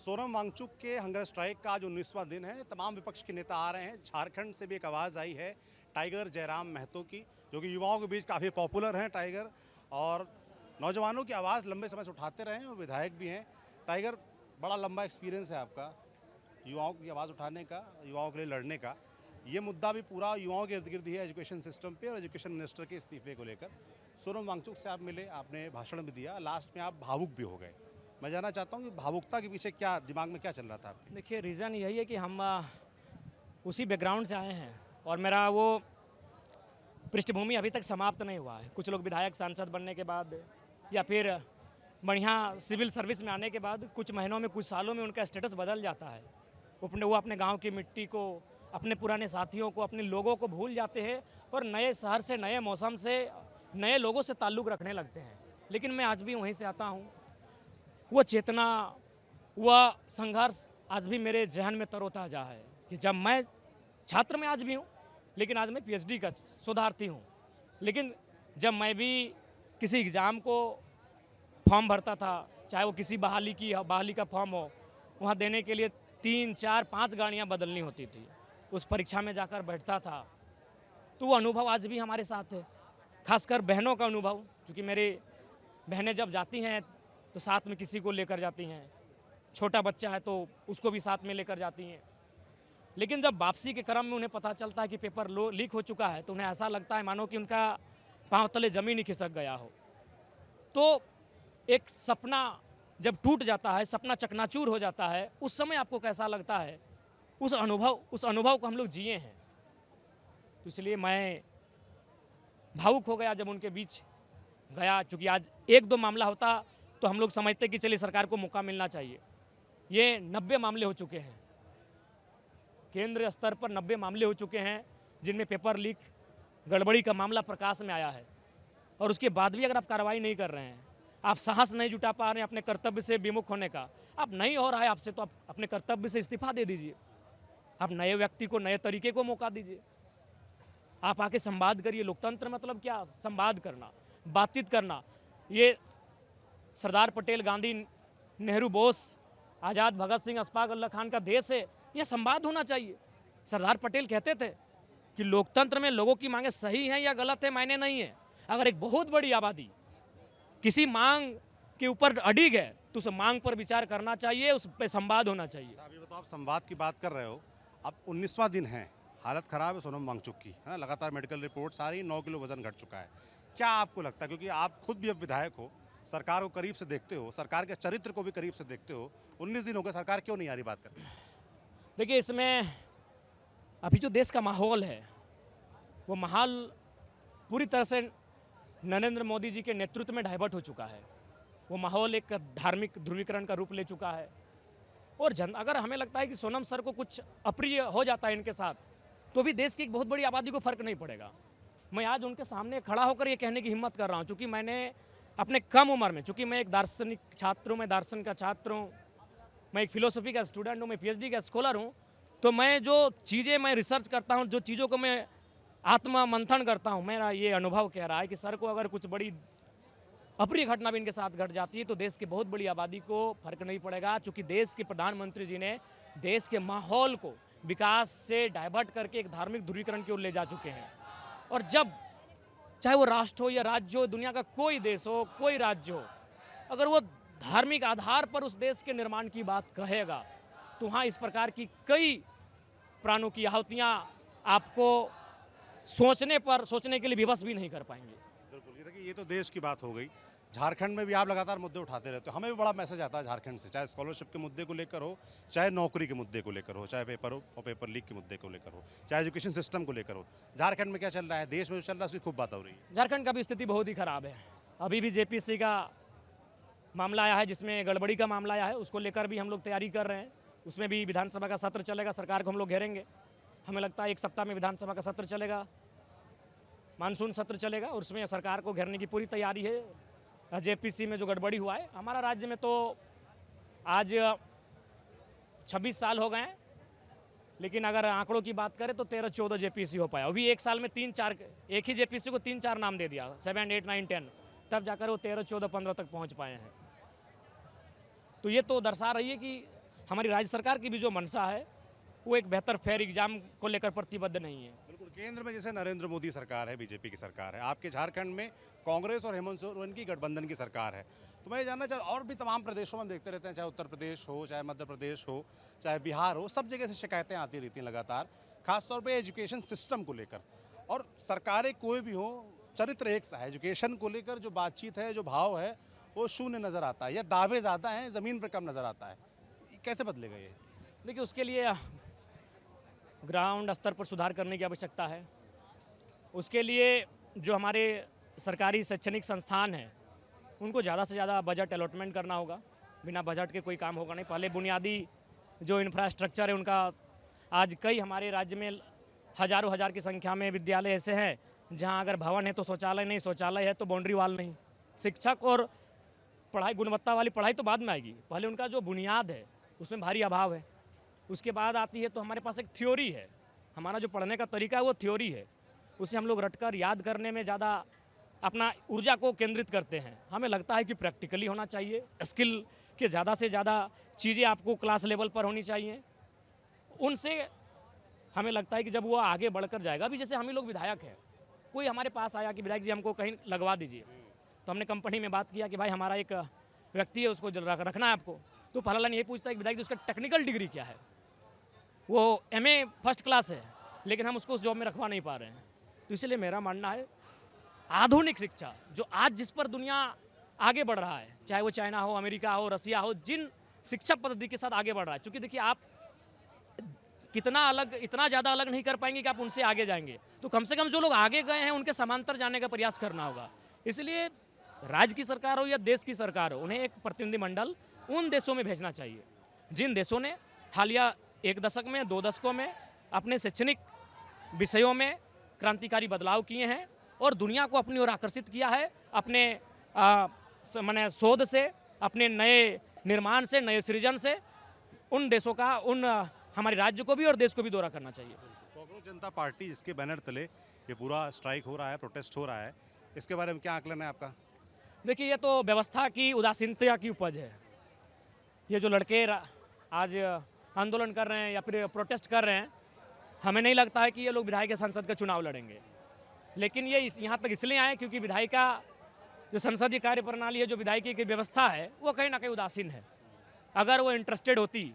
सोनम वांगचुक के hunger strike का आज 19वां दिन है। तमाम विपक्ष के नेता आ रहे हैं। झारखंड से भी एक आवाज़ आई है टाइगर जयराम महतो की, जो कि युवाओं के बीच काफ़ी पॉपुलर हैं टाइगर, और नौजवानों की आवाज़ लंबे समय से उठाते रहे हैं और विधायक भी हैं। टाइगर, बड़ा लंबा एक्सपीरियंस है आपका युवाओं की आवाज़ उठाने का, युवाओं के लिए लड़ने का। ये मुद्दा भी पूरा युवाओं के इर्द गिर्द ही है, एजुकेशन सिस्टम पे और एजुकेशन मिनिस्टर के इस्तीफे को लेकर। सोनम वांगचुक से आप मिले, आपने भाषण भी दिया, लास्ट में आप भावुक भी हो गए। मैं जानना चाहता हूँ कि भावुकता के पीछे क्या दिमाग में क्या चल रहा था आपके? देखिए, रीज़न यही है कि हम उसी बैकग्राउंड से आए हैं और मेरा वो पृष्ठभूमि अभी तक समाप्त नहीं हुआ है। कुछ लोग विधायक सांसद बनने के बाद या फिर बढ़िया सिविल सर्विस में आने के बाद कुछ महीनों में, कुछ सालों में उनका स्टेटस बदल जाता है। वो अपने गांव की मिट्टी को, अपने पुराने साथियों को, अपने लोगों को भूल जाते हैं और नए शहर से, नए मौसम से, नए लोगों से ताल्लुक़ रखने लगते हैं। लेकिन मैं आज भी वहीं से आता हूँ। वो चेतना, वह संघर्ष आज भी मेरे जहन में तरोताज़ा है कि जब मैं छात्र में आज भी हूँ, लेकिन आज मैं पीएचडी का शोधार्थी हूँ। लेकिन जब मैं भी किसी एग्ज़ाम को फॉर्म भरता था, चाहे वो किसी बहाली का फॉर्म हो, वहाँ देने के लिए 3, 4, 5 गाड़ियाँ बदलनी होती थी। उस परीक्षा में जाकर बैठता था, तो वो अनुभव आज भी हमारे साथ है। खासकर बहनों का अनुभव, क्योंकि मेरे बहनें जब जाती हैं तो साथ में किसी को लेकर जाती हैं। छोटा बच्चा है तो उसको भी साथ में लेकर जाती हैं। लेकिन जब वापसी के क्रम में उन्हें पता चलता है कि पेपर लीक हो चुका है, तो उन्हें ऐसा लगता है मानो कि उनका पांव तले ज़मीन ही खिसक गया हो। तो एक सपना जब टूट जाता है, सपना चकनाचूर हो जाता है, उस समय आपको कैसा लगता है? उस अनुभव को हम लोग जिए हैं। तो इसलिए मैं भावुक हो गया जब उनके बीच गया। चूँकि आज 1-2 मामला होता तो हम लोग समझते कि चलिए सरकार को मौका मिलना चाहिए। ये 90 मामले हो चुके हैं, केंद्र स्तर पर 90 मामले हो चुके हैं, जिनमें पेपर लीक, गड़बड़ी का मामला प्रकाश में आया है। और उसके बाद भी अगर आप कार्रवाई नहीं कर रहे हैं, आप साहस नहीं जुटा पा रहे हैं अपने कर्तव्य से विमुख होने का, आप नहीं हो रहा है आपसे, तो आप अपने कर्तव्य से इस्तीफा दे दीजिए। आप नए व्यक्ति को, नए तरीके को मौका दीजिए। आप आके संवाद करिए। लोकतंत्र मतलब क्या? संवाद करना, बातचीत करना। ये सरदार पटेल, गांधी, नेहरू, बोस, आज़ाद, भगत सिंह, अशफाक उल्लाह खान का देश है। यह संवाद होना चाहिए। सरदार पटेल कहते थे कि लोकतंत्र में लोगों की मांगें सही हैं या गलत है, मायने नहीं है। अगर एक बहुत बड़ी आबादी किसी मांग के ऊपर अडिग है तो उस मांग पर विचार करना चाहिए, उस पर संवाद होना चाहिए। अभी बताओ, आप संवाद की बात कर रहे हो, अब 19वां दिन है, हालत खराब है सोनम वांगचुक की, है ना? लगातार मेडिकल रिपोर्ट्स आ रही, 9 किलो वजन घट चुका है। क्या आपको लगता है, क्योंकि आप खुद भी अब विधायक हो, सरकार को करीब से देखते हो, सरकार के चरित्र को भी करीब से देखते हो, 19 दिन हो गए, सरकार क्यों नहीं आ रही बात करने? देखिए, इसमें अभी जो देश का माहौल है, वो माहौल पूरी तरह से नरेंद्र मोदी जी के नेतृत्व में डाइवर्ट हो चुका है। वो माहौल एक धार्मिक ध्रुवीकरण का रूप ले चुका है। और अगर हमें लगता है कि सोनम सर को कुछ अप्रिय हो जाता है इनके साथ, तो भी देश की एक बहुत बड़ी आबादी को फर्क नहीं पड़ेगा। मैं आज उनके सामने खड़ा होकर ये कहने की हिम्मत कर रहा हूँ, क्योंकि मैंने अपने कम उम्र में, चूँकि मैं एक दार्शनिक छात्र हूँ, मैं दर्शन का छात्र हूँ, मैं एक फिलोसफी का स्टूडेंट हूँ, मैं पीएचडी का स्कॉलर हूँ, तो मैं जो चीज़ें मैं रिसर्च करता हूँ, जो चीज़ों को मैं आत्मा मंथन करता हूँ, मेरा ये अनुभव कह रहा है कि सर को अगर कुछ बड़ी अप्रिय घटना भी इनके साथ घट जाती है तो देश की बहुत बड़ी आबादी को फर्क नहीं पड़ेगा। चूँकि देश के प्रधानमंत्री जी ने देश के माहौल को विकास से डाइवर्ट करके एक धार्मिक ध्रुवीकरण की ओर ले जा चुके हैं। और जब चाहे वो राष्ट्र हो या राज्य हो, दुनिया का कोई देश हो, कोई राज्य हो, अगर वो धार्मिक आधार पर उस देश के निर्माण की बात कहेगा, तो वहाँ इस प्रकार की कई प्राणों की आहुतियाँ आपको सोचने के लिए विवश भी नहीं कर पाएंगे। बिल्कुल, ये देखिए, ये तो देश की बात हो गई। झारखंड में भी आप लगातार मुद्दे उठाते रहते हो, हमें भी बड़ा मैसेज आता है झारखंड से, चाहे स्कॉलरशिप के मुद्दे को लेकर हो, चाहे नौकरी के मुद्दे को लेकर हो, चाहे पेपर लीक के मुद्दे को लेकर हो, चाहे एजुकेशन सिस्टम को लेकर हो। झारखंड में क्या चल रहा है, देश में जो चल रहा है उसकी खूब बात हो रही है। झारखंड का भी स्थिति बहुत ही खराब है। अभी भी जेपीसी का मामला आया है, जिसमें गड़बड़ी का मामला आया है, उसको लेकर भी हम लोग तैयारी कर रहे हैं। उसमें भी विधानसभा का सत्र चलेगा, सरकार को हम लोग घेरेंगे। हमें लगता है 1 सप्ताह में विधानसभा का सत्र चलेगा, मानसून सत्र चलेगा, और उसमें सरकार को घेरने की पूरी तैयारी है। जेपीसी में जो गड़बड़ी हुआ है, हमारा राज्य में तो आज 26 साल हो गए हैं, लेकिन अगर आंकड़ों की बात करें तो 13-14 जेपीसी हो पाया। अभी एक साल में 3-4, एक ही जेपीसी को 3-4 नाम दे दिया, 7, 8, 9, 10, तब जाकर वो 13, 14, 15 तक पहुंच पाए हैं। तो ये तो दर्शा रही है कि हमारी राज्य सरकार की भी जो मंशा है वो एक बेहतर फेयर एग्जाम को लेकर प्रतिबद्ध नहीं है। बिल्कुल, केंद्र में जैसे नरेंद्र मोदी सरकार है, बीजेपी की सरकार है, आपके झारखंड में कांग्रेस और हेमंत सोरेन की गठबंधन की सरकार है। तो मैं ये जानना चाह, और भी तमाम प्रदेशों में हम देखते रहते हैं, चाहे उत्तर प्रदेश हो, चाहे मध्य प्रदेश हो, चाहे बिहार हो, सब जगह से शिकायतें आती रहती हैं लगातार, खासतौर पर एजुकेशन सिस्टम को लेकर। और सरकारें कोई भी हो, चरित्र एक सा है, एजुकेशन को लेकर जो बातचीत है, जो भाव है, वो शून्य नज़र आता है, या दावे ज़्यादा हैं, ज़मीन पर कम नज़र आता है। कैसे बदलेगा ये? देखिए, उसके लिए ग्राउंड स्तर पर सुधार करने की आवश्यकता है। उसके लिए जो हमारे सरकारी शैक्षणिक संस्थान हैं उनको ज़्यादा से ज़्यादा बजट अलॉटमेंट करना होगा। बिना बजट के कोई काम होगा नहीं। पहले बुनियादी जो इंफ्रास्ट्रक्चर है उनका, आज कई हमारे राज्य में हज़ारों हज़ार की संख्या में विद्यालय ऐसे हैं जहां अगर भवन है तो शौचालय नहीं, शौचालय है तो बाउंड्री वाल नहीं। शिक्षक और पढ़ाई, गुणवत्ता वाली पढ़ाई तो बाद में आएगी, पहले उनका जो बुनियाद है उसमें भारी अभाव है। उसके बाद आती है तो हमारे पास एक थ्योरी है, हमारा जो पढ़ने का तरीका है वो थ्योरी है, उसे हम लोग रटकर याद करने में ज़्यादा अपना ऊर्जा को केंद्रित करते हैं। हमें लगता है कि प्रैक्टिकली होना चाहिए, स्किल के ज़्यादा से ज़्यादा चीज़ें आपको क्लास लेवल पर होनी चाहिए। उनसे हमें लगता है कि जब वो आगे बढ़कर जाएगा, अभी जैसे हम ही लोग विधायक हैं, कोई हमारे पास आया कि विधायक जी हमको कहीं लगवा दीजिए, तो हमने कंपनी में बात किया कि भाई हमारा एक व्यक्ति है उसको रखना है आपको, तो पहला लाइन ये पूछता है कि विधायक जी उसका टेक्निकल डिग्री क्या है, वो एमए फर्स्ट क्लास है, लेकिन हम उसको उस जॉब में रखवा नहीं पा रहे हैं। तो इसलिए मेरा मानना है आधुनिक शिक्षा, जो आज जिस पर दुनिया आगे बढ़ रहा है, चाहे वो चाइना हो, अमेरिका हो, रसिया हो, जिन शिक्षा पद्धति के साथ आगे बढ़ रहा है, क्योंकि देखिए आप कितना अलग, इतना ज़्यादा अलग नहीं कर पाएंगे कि आप उनसे आगे जाएंगे, तो कम से कम जो लोग आगे गए हैं उनके समांतर जाने का प्रयास करना होगा। इसलिए राज्य की सरकार हो या देश की सरकार हो, उन्हें एक प्रतिनिधिमंडल उन देशों में भेजना चाहिए जिन देशों ने हालिया 1 दशक में, 2 दशकों में अपने शैक्षणिक विषयों में क्रांतिकारी बदलाव किए हैं और दुनिया को अपनी ओर आकर्षित किया है, अपने माने शोध से, अपने नए निर्माण से, नए सृजन से। उन देशों का, उन हमारे राज्य को भी और देश को भी दौरा करना चाहिए। कांग्रेस जनता पार्टी जिसके बैनर तले ये पूरा स्ट्राइक हो रहा है, प्रोटेस्ट हो रहा है, इसके बारे में क्या आकलन है आपका? देखिए, ये तो व्यवस्था की उदासीनता की उपज है। ये जो लड़के आज आंदोलन कर रहे हैं या फिर प्रोटेस्ट कर रहे हैं, हमें नहीं लगता है कि ये लोग विधायक संसद का चुनाव लड़ेंगे, लेकिन ये यहाँ तक इसलिए आए क्योंकि विधायिका जो संसदीय कार्य प्रणाली है, जो विधायिकी की व्यवस्था है, वो कहीं ना कहीं उदासीन है। अगर वो इंटरेस्टेड होती,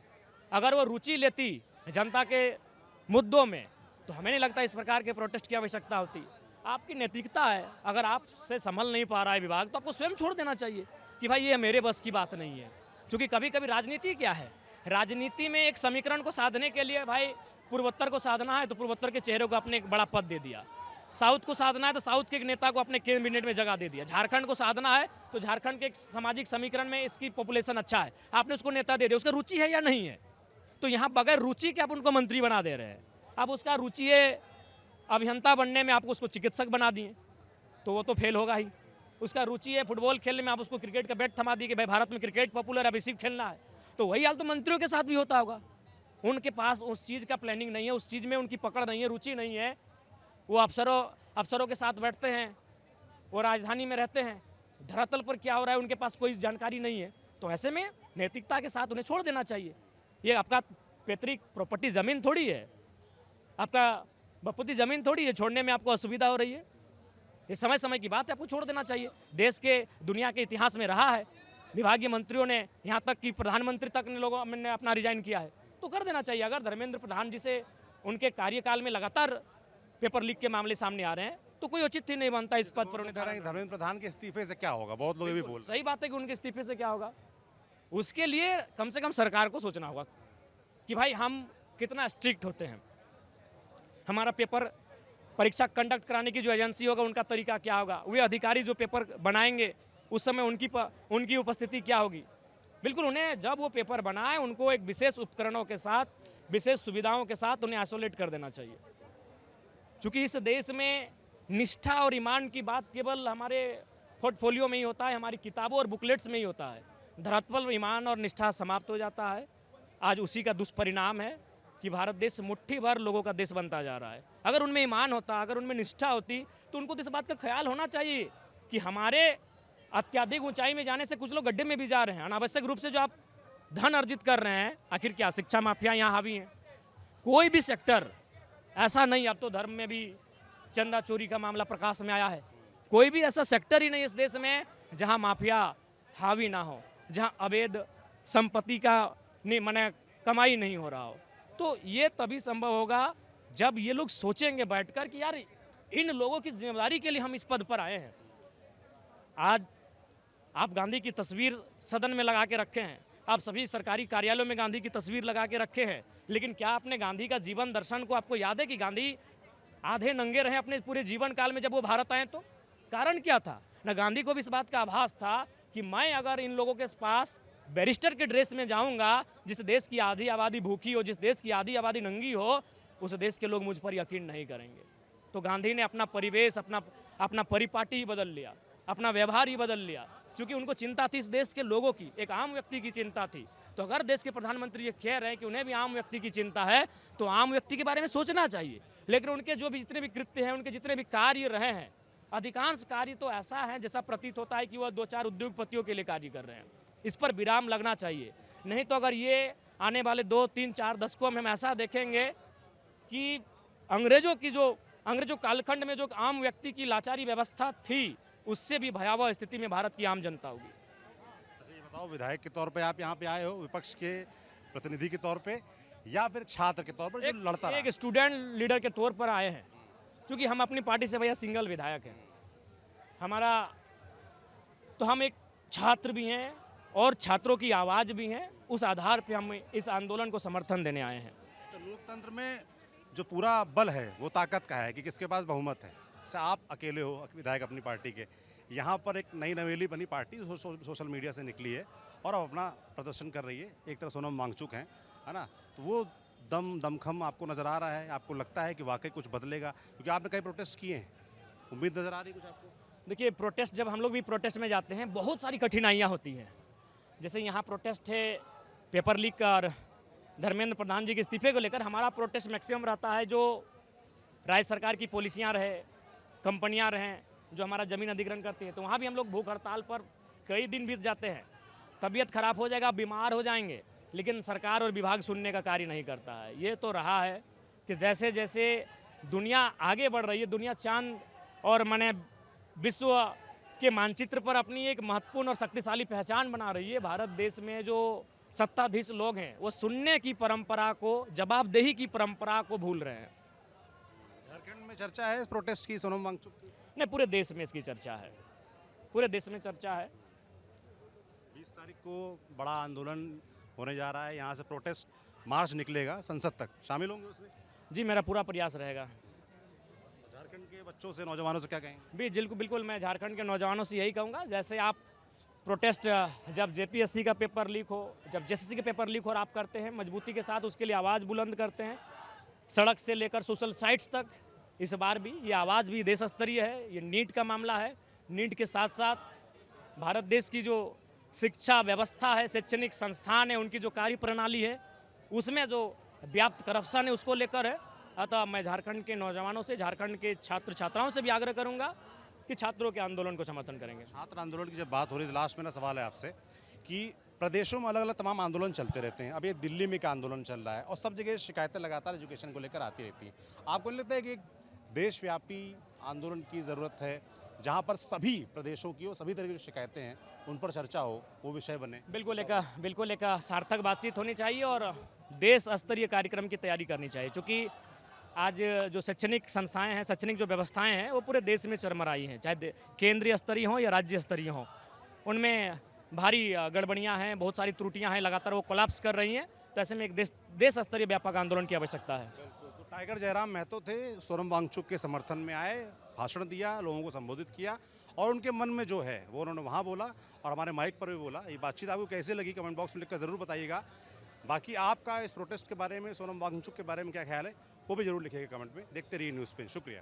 अगर वो रुचि लेती जनता के मुद्दों में, तो हमें नहीं लगता इस प्रकार के प्रोटेस्ट की आवश्यकता होती। आपकी नैतिकता है, अगर आपसे संभल नहीं पा रहा है विभाग, तो आपको स्वयं छोड़ देना चाहिए कि भाई ये मेरे बस की बात नहीं है। क्योंकि कभी कभी राजनीति क्या है, राजनीति में एक समीकरण को साधने के लिए भाई पूर्वोत्तर को साधना है तो पूर्वोत्तर के चेहरे को अपने एक बड़ा पद दे दिया, साउथ को साधना है तो साउथ के एक नेता को अपने कैबिनेट में जगह दे दिया, झारखंड को साधना है तो झारखंड के एक सामाजिक समीकरण में इसकी पॉपुलेशन अच्छा है, आपने उसको नेता दे दिया, उसका रुचि है या नहीं है, तो यहाँ बगैर रुचि के आप उनको मंत्री बना दे रहे हैं। अब उसका रुचि है अभियंता बनने में, आपको उसको चिकित्सक बना दिए तो वो तो फेल होगा ही। उसका रुचि है फुटबॉल खेलने में, आप उसको क्रिकेट का बैट थमा दिए कि भाई भारत में क्रिकेट पॉपुलर है, अब इसी खेलना है, तो वही हाल तो मंत्रियों के साथ भी होता होगा। उनके पास उस चीज़ का प्लानिंग नहीं है, उस चीज़ में उनकी पकड़ नहीं है, रुचि नहीं है। वो अफसरों के साथ बैठते हैं, वो राजधानी में रहते हैं, धरातल पर क्या हो रहा है उनके पास कोई जानकारी नहीं है। तो ऐसे में नैतिकता के साथ उन्हें छोड़ देना चाहिए। ये आपका पैतृक प्रॉपर्टी ज़मीन थोड़ी है, आपका बपुती ज़मीन थोड़ी है, छोड़ने में आपको असुविधा हो रही है। ये समय समय की बात है, आपको छोड़ देना चाहिए। देश के, दुनिया के इतिहास में रहा है, विभागीय मंत्रियों ने, यहाँ तक कि प्रधानमंत्री तक ने लोगों ने अपना रिजाइन किया है, तो कर देना चाहिए। अगर धर्मेंद्र प्रधान जी से उनके कार्यकाल में लगातार पेपर लीक के मामले सामने आ रहे हैं तो कोई उचित ही नहीं बनता इस पद पर उन्हें। धर्मेंद्र प्रधान के इस्तीफे से क्या होगा, बहुत लोग ये भी बोल रहे हैं। सही बात है कि उनके इस्तीफे से क्या होगा, उसके लिए कम से कम सरकार को सोचना होगा कि भाई हम कितना स्ट्रिक्ट होते हैं, हमारा पेपर परीक्षा कंडक्ट कराने की जो एजेंसी होगा उनका तरीका क्या होगा, वे अधिकारी जो पेपर बनाएंगे उस समय उनकी उपस्थिति क्या होगी। बिल्कुल, उन्हें जब वो पेपर बनाए उनको एक विशेष उपकरणों के साथ, विशेष सुविधाओं के साथ उन्हें आइसोलेट कर देना चाहिए। चूँकि इस देश में निष्ठा और ईमान की बात केवल हमारे पोर्टफोलियो में ही होता है, हमारी किताबों और बुकलेट्स में ही होता है। धरातल पर ईमान और निष्ठा समाप्त हो जाता है। आज उसी का दुष्परिणाम है कि भारत देश मुट्ठी भर लोगों का देश बनता जा रहा है। अगर उनमें ईमान होता, अगर उनमें निष्ठा होती, तो उनको इस बात का ख्याल होना चाहिए कि हमारे अत्याधिक ऊंचाई में जाने से कुछ लोग गड्ढे में भी जा रहे हैं। अनावश्यक रूप से जो आप धन अर्जित कर रहे हैं। आखिर क्या शिक्षा माफिया यहाँ हावी हैं? कोई भी सेक्टर ऐसा नहीं, अब तो धर्म में भी चंदा चोरी का मामला प्रकाश में आया है। कोई भी ऐसा सेक्टर ही नहीं इस देश में जहाँ माफिया हावी ना हो, जहाँ अवैध संपत्ति का माने कमाई नहीं हो रहा हो। तो ये तभी संभव होगा जब ये लोग सोचेंगे बैठकर कि यार इन लोगों की जिम्मेदारी के लिए हम इस पद पर आए हैं। आज आप गांधी की तस्वीर सदन में लगा के रखे हैं, आप सभी सरकारी कार्यालयों में गांधी की तस्वीर लगा के रखे हैं, लेकिन क्या आपने गांधी का जीवन दर्शन को आपको याद है कि गांधी आधे नंगे रहे अपने पूरे जीवन काल में जब वो भारत आए? तो कारण क्या था? न गांधी को भी इस बात का आभास था कि मैं अगर इन लोगों के पास बैरिस्टर के ड्रेस में जाऊंगा, जिस देश की आधी आबादी भूखी हो, जिस देश की आधी आबादी नंगी हो, उस देश के लोग मुझ पर यकीन नहीं करेंगे। तो गांधी ने अपना परिवेश, अपना परिपाटी ही बदल लिया, अपना व्यवहार ही बदल लिया, क्योंकि उनको चिंता थी इस देश के लोगों की, एक आम व्यक्ति की चिंता थी। तो अगर देश के प्रधानमंत्री ये कह रहे हैं कि उन्हें भी आम व्यक्ति की चिंता है, तो आम व्यक्ति के बारे में सोचना चाहिए। लेकिन उनके जो भी जितने भी कृत्य हैं, उनके जितने भी कार्य रहे हैं, अधिकांश कार्य तो ऐसा है जैसा प्रतीत होता है कि वह 2-4 उद्योगपतियों के लिए कार्य कर रहे हैं। इस पर विराम लगना चाहिए। नहीं तो अगर ये आने वाले 2-3-4 दशकों में हम ऐसा देखेंगे कि अंग्रेजों कालखंड में जो आम व्यक्ति की लाचारी व्यवस्था थी, उससे भी भयावह स्थिति में भारत की आम जनता होगी। अच्छा, ये बताओ, विधायक के तौर पे आप यहाँ पे आए हो, विपक्ष के प्रतिनिधि के तौर पे, या फिर छात्र के तौर पर जो लड़ता रहा? एक स्टूडेंट लीडर के तौर पर आए हैं, क्योंकि हम अपनी पार्टी से भैया सिंगल विधायक हैं हमारा, तो हम एक छात्र भी हैं और छात्रों की आवाज़ भी हैं। उस आधार पे हम इस आंदोलन को समर्थन देने आए हैं। तो लोकतंत्र में जो पूरा बल है वो ताकत का है कि किसके पास बहुमत है। जैसे आप अकेले हो विधायक अपनी पार्टी के, यहाँ पर एक नई नवेली बनी पार्टी सोशल मीडिया से निकली है और अब अपना प्रदर्शन कर रही है। एक तरफ सोनम वांगचुक हैं, है ना, तो वो दमखम आपको नज़र आ रहा है? आपको लगता है कि वाकई कुछ बदलेगा? क्योंकि आपने कई प्रोटेस्ट किए हैं, उम्मीद नज़र आ रही है कुछ आपको? देखिए, प्रोटेस्ट जब हम लोग भी प्रोटेस्ट में जाते हैं, बहुत सारी कठिनाइयाँ होती हैं। जैसे यहाँ प्रोटेस्ट है पेपर लीक और धर्मेंद्र प्रधान जी के इस्तीफे को लेकर। हमारा प्रोटेस्ट मैक्सिमम रहता है जो राज्य सरकार की पॉलिसियाँ रहे, कंपनियाँ रहें जो हमारा ज़मीन अधिग्रहण करती हैं, तो वहाँ भी हम लोग भूख हड़ताल पर कई दिन बीत जाते हैं। तबीयत खराब हो जाएगा, बीमार हो जाएंगे, लेकिन सरकार और विभाग सुनने का कार्य नहीं करता है। ये तो रहा है कि जैसे जैसे दुनिया आगे बढ़ रही है, दुनिया चांद और माने विश्व के मानचित्र पर अपनी एक महत्वपूर्ण और शक्तिशाली पहचान बना रही है, भारत देश में जो सत्ताधीश लोग हैं वो सुनने की परंपरा को, जवाबदेही की परंपरा को भूल रहे हैं। झारखंड में चर्चा है इस प्रोटेस्ट की, सोनम वांगचुक की? नहीं, पूरे देश में इसकी चर्चा है, पूरे देश में चर्चा है। 20 तारीख को बड़ा आंदोलन होने जा रहा है, यहाँ से प्रोटेस्ट मार्च निकलेगा संसद तक, शामिल होंगे उसमें? जी, मेरा पूरा प्रयास रहेगा। झारखंड के बच्चों से, नौजवानों से क्या कहेंगे? बिल्कुल मैं झारखंड के नौजवानों से यही कहूँगा, जैसे आप प्रोटेस्ट जब जेपीएससी का पेपर लीक हो, जब जेएसएससी का पेपर लीक हो और आप करते हैं, मजबूती के साथ उसके लिए आवाज़ बुलंद करते हैं, सड़क से लेकर सोशल साइट्स तक, इस बार भी ये आवाज़ भी देश स्तरीय है। ये नीट का मामला है, नीट के साथ साथ भारत देश की जो शिक्षा व्यवस्था है, शैक्षणिक संस्थान है, उनकी जो कार्य प्रणाली है, उसमें जो व्याप्त करप्शन है, उसको लेकर है। अतः मैं झारखंड के नौजवानों से, झारखंड के छात्र छात्राओं से भी आग्रह करूंगा कि छात्रों के आंदोलन को समर्थन करेंगे। छात्र आंदोलन की जब बात हो रही है, लास्ट में ना सवाल है आपसे कि प्रदेशों में अलग अलग तमाम आंदोलन चलते रहते हैं। अब ये दिल्ली में एक आंदोलन चल रहा है और सब जगह शिकायतें लगातार एजुकेशन को लेकर आती रहती हैं। आपको नहीं लगता है कि एक देशव्यापी आंदोलन की ज़रूरत है जहाँ पर सभी प्रदेशों की और सभी तरह की जो शिकायतें हैं उन पर चर्चा हो, वो विषय बने? बिल्कुल एक सार्थक बातचीत होनी चाहिए और देश स्तरीय कार्यक्रम की तैयारी करनी चाहिए, क्योंकि आज जो शैक्षणिक संस्थाएं हैं, शैक्षणिक जो व्यवस्थाएं हैं, वो पूरे देश में चरमराई हैं, चाहे केंद्रीय स्तरीय हों या राज्य स्तरीय हों। उनमें भारी गड़बड़ियां हैं, बहुत सारी त्रुटियां हैं, लगातार वो कोलैप्स कर रही हैं। तो ऐसे में एक देश स्तरीय व्यापक आंदोलन की आवश्यकता है। तो टाइगर जयराम महतो थे, सोनम वांगचुक के समर्थन में आए, भाषण दिया, लोगों को संबोधित किया और उनके मन में जो है वो उन्होंने वहाँ बोला और हमारे माइक पर भी बोला। ये बातचीत आपको कैसे लगी, कमेंट बॉक्स में लिखकर ज़रूर बताइएगा। बाकी आपका इस प्रोटेस्ट के बारे में, सोनम वांगचुक के बारे में क्या ख्याल है, वो भी जरूर लिखिएगा कमेंट में। देखते रहिए न्यूज़ पेन। शुक्रिया।